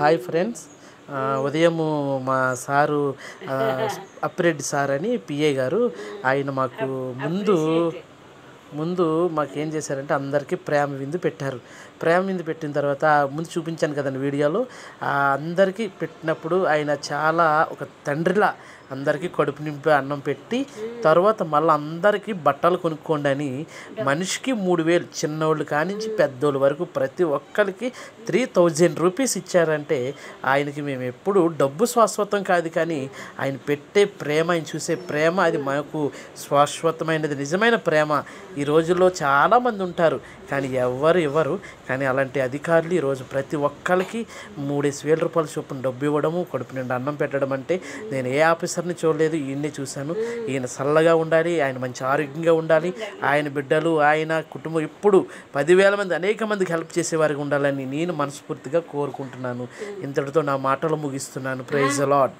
Hi friends. ఉదయము మా sir Appireddy sir అని పిఏ గారు ఆయన మాకు ముందు మాకేం చేశారంటే అందరికీ ప్రేమ విందు పెట్టారు. ప్రేమ విందు పెట్టిన తర్వాత ముందు చూపించాను కదండి వీడియోలో. అందరికీ పెట్టినప్పుడు ఆయన చాలా ఒక తండ్రిలా అందరికీ కడుపు నింపి అన్నం పెట్టి తర్వాత మళ్ళీ అందరికీ బట్టలు కొనుక్కోండి అని మనిషికి 3,000 చిన్నోళ్ళు కానించి పెద్దోళ్ళ వరకు ప్రతి ఒక్కరికి 3,000 రూపీస్ ఇచ్చారంటే ఆయనకి మేము ఎప్పుడు డబ్బు శాశ్వతం కాదు, కానీ ఆయన పెట్టే ప్రేమ, ఆయన చూసే ప్రేమ అది మాకు శాశ్వతమైనది, నిజమైన ప్రేమ. ఈ రోజుల్లో చాలామంది ఉంటారు కానీ ఎవరు ఇవ్వరు. కానీ అలాంటి అధికారులు ఈరోజు ప్రతి ఒక్కరికి 3,000 రూపాయల చొప్పున డబ్బు ఇవ్వడము, కడుపు నిండా అన్నం పెట్టడం అంటే నేను ఏ ఆఫీసర్ని చూడలేదు, ఈయన్నే చూశాను. ఈయన చల్లగా ఉండాలి, ఆయన మంచి ఆరోగ్యంగా ఉండాలి, ఆయన బిడ్డలు ఆయన కుటుంబం ఇప్పుడు 10,000 మంది అనేక మందికి హెల్ప్ చేసేవారికి ఉండాలని నేను మనస్ఫూర్తిగా కోరుకుంటున్నాను. ఇంతటితో నా మాటలు ముగిస్తున్నాను. Praise the lord.